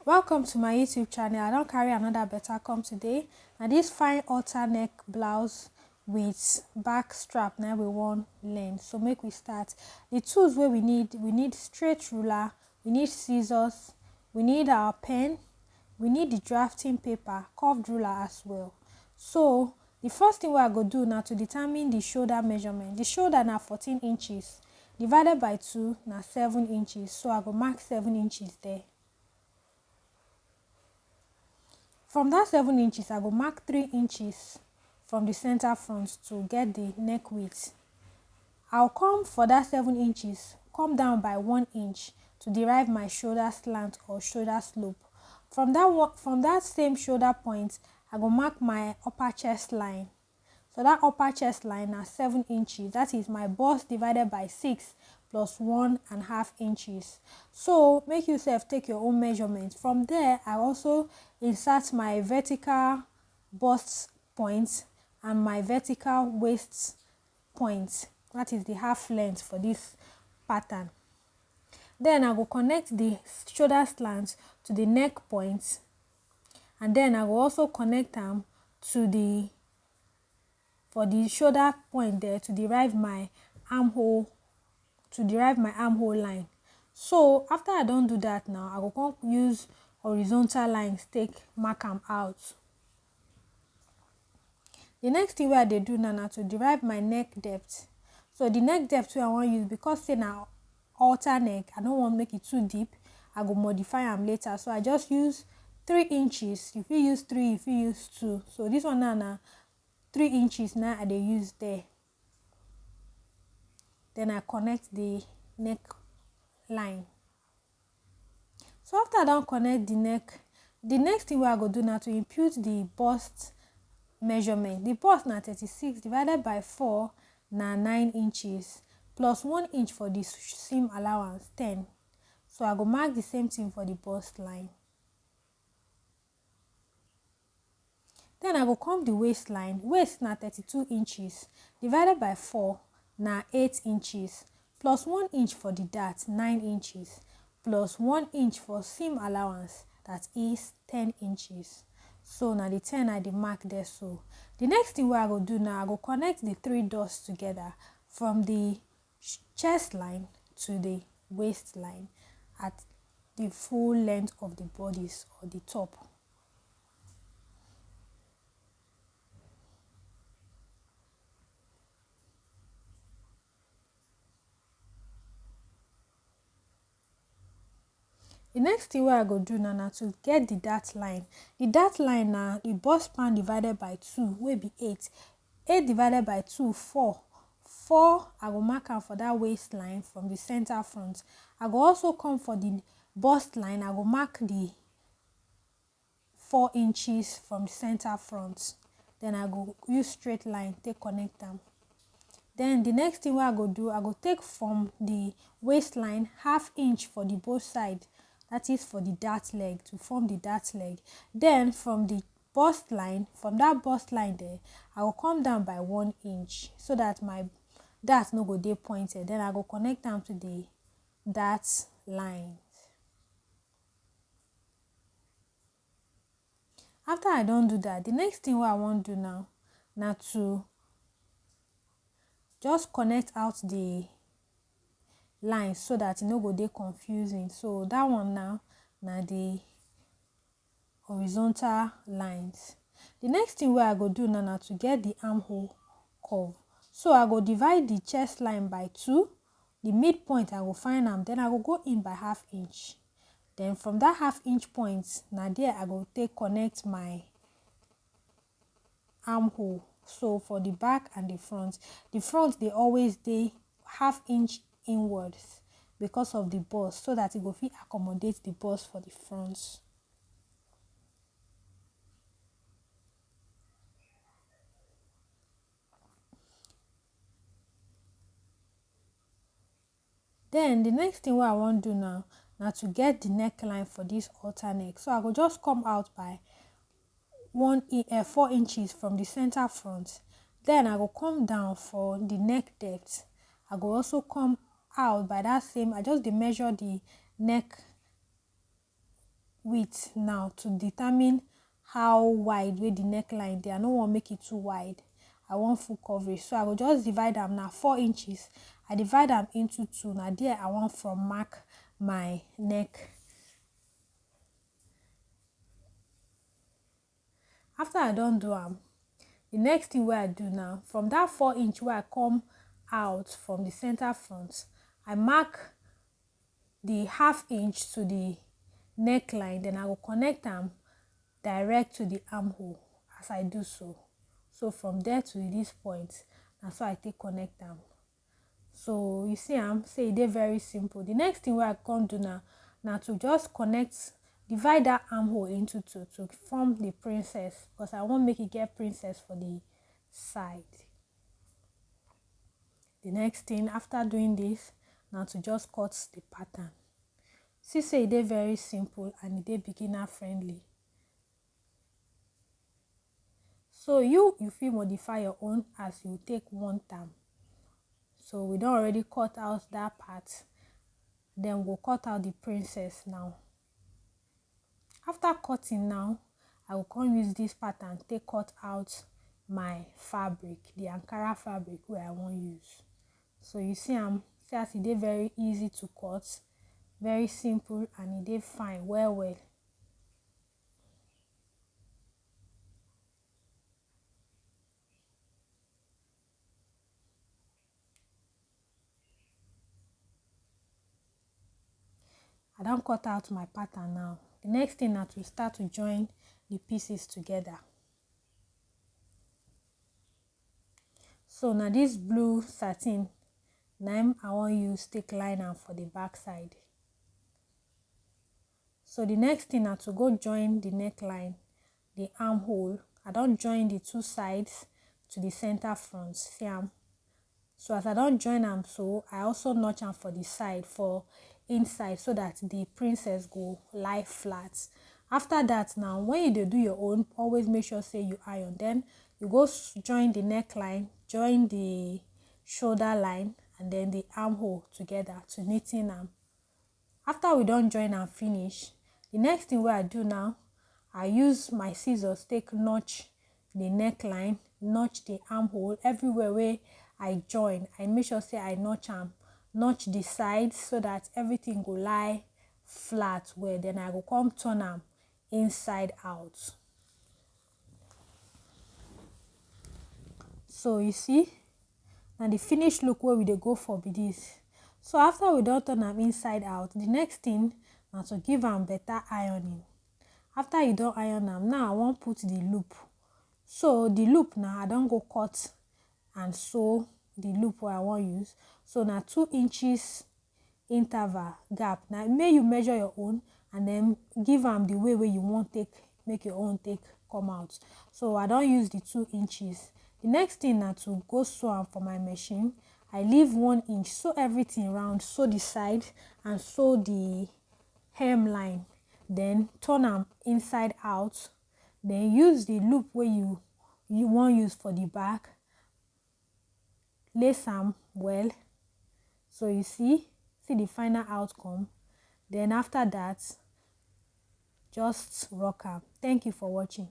Welcome to my YouTube channel. I don't carry another better come today. And this fine halter neck blouse with back strap now we want learn. So make we start. The tools where we need straight ruler, we need scissors, we need our pen, we need the drafting paper, curved ruler as well. So the first thing we are going to do now to determine the shoulder measurement. The shoulder now 14 inches divided by 2 now 7 inches. So I go mark 7 inches there. From that 7 inches, I go mark 3 inches from the center front to get the neck width. I'll come for that 7 inches, come down by 1 inch to derive my shoulder slant or shoulder slope. From that same shoulder point, I go mark my upper chest line. So that upper chest line is 7 inches. That is my bust divided by 6 plus 1.5 inches. So make yourself take your own measurement. From there, I also insert my vertical bust point and my vertical waist point. That is the half length for this pattern. Then I will connect the shoulder slant to the neck point, and then I will also connect them to the shoulder point there to derive my armhole line. So after I don't do that now, I will come use horizontal lines take mark them out. The next thing where they do now to derive my neck depth. So the neck depth I want to use, because say now halter neck, I don't want to make it too deep. I go modify them later. So I just use 3 inches. If you use 3, if you use 2. So this one now 3 inches now I dey use there. Then I connect the neck line. So after I don't connect the neck, the next thing we are going to do now to impute the bust measurement. The bust now 36 divided by 4 now 9 inches plus 1 inch for the seam allowance 10. So I go mark the same thing for the bust line. Then I go come the waistline. Waist now 32 inches divided by 4 now 8 inches plus 1 inch for the dart 9 inches plus 1 inch for seam allowance, that is 10 inches. So now the 10 I the mark there. So the next thing I go do now, I go connect the 3 dots together from the chest line to the waistline at the full length of the bodies or the top. The next thing I go do now to get the dart line. The dart line now, the bust span divided by 2 will be 8. 8 divided by 2, 4. 4 I go mark out for that waistline from the center front. I go also come for the bust line. I go mark the 4 inches from the center front. Then I go use straight line take connect them. Then the next thing I go do, I go take from the waistline half inch for the both side. That is for the dart leg, to form the dart leg. Then from the bust line, from that bust line there, I will come down by 1 inch so that my dart no go dey pointed. Then I go connect them to the dart line. After I don't do that, the next thing what I want to do now to just connect out the lines so that it no go dey confusing. So that one now the horizontal lines. The next thing I go do now to get the armhole curve. So I go divide the chest line by 2. The midpoint I go find them. Then I go go in by half inch. Then from that half inch point now there I go take connect my armhole. So for the back and the front they always dey half inch inwards because of the bust, so that it go fit accommodate the bust for the front. Then the next thing what I want to do now to get the neckline for this halter neck. So I go just come out by 4 inches from the center front. Then I go come down for the neck depth. I go also come out by that same, I just measure the neck width now to determine how wide wey the neckline dey. I no wan make it too wide, I want full coverage, so I go just divide am now 4 inches. I divide am into 2. Na there I want from mark my neck. After I don do am, the next thing wey I do now, from that 4 inch wey I come out from the center front, I mark the half inch to the neckline, then I will connect am direct to the armhole as I do so. So from there to this point, na so I take connect am. So you see am, say e dey very simple. The next thing wey I come do now na to just divide that armhole into 2 to form the princess, because I want make e get princess for the side. The next thing after doing this na to just cut the pattern. See say e dey very simple and e dey beginner friendly. So you fit modify your own as you take want am. So we don already cut out that part, then we'll cut out the princess now. After cutting now, I will come use this pattern take cut out my fabric, the Ankara fabric wey I wan use. So you see am, see as e dey very easy to cut, very simple, and e dey fine well well. I don cut out my pattern now. The next thing na to start to join the pieces together. So na this blue satin na I wan use take line am for the back side. So the next thing na to go join the neckline, the armhole. I don join the 2 sides to the center front. See am? So as I don join am, so I also notch am for the side for inside so that the princess go lie flat. After that now, when you dey do your own, always make sure say you iron. Then you go join the neckline, join the shoulder line, and then the armhole together to knitting am. After we don join am finish, the next thing wey I do now, I use my scissors take notch the neckline, notch the armhole, everywhere where I join. I make sure say I notch am, notch the sides so that everything go lie flat well. Then I go come turn am inside out. So you see, na the finished look where we dey go for be this. So after we don turn am inside out, the next thing na to give am better ironing. After you don iron am, now I wan put the loop. So the loop now, I don go cut and sew the loop wey I wan use. So na 2 inches interval gap. Now make you measure your own and then give am the way you want take make your own take come out. So I don use the 2 inches. The next thing na to go sew am for my machine. I leave 1 inch, sew everything round, sew the side and sew the hemline. Then turn am inside out. Then use the loop wey you wan use for the back. Lace am well. So you see the final outcome. Then after that, just rock am. Thank you for watching.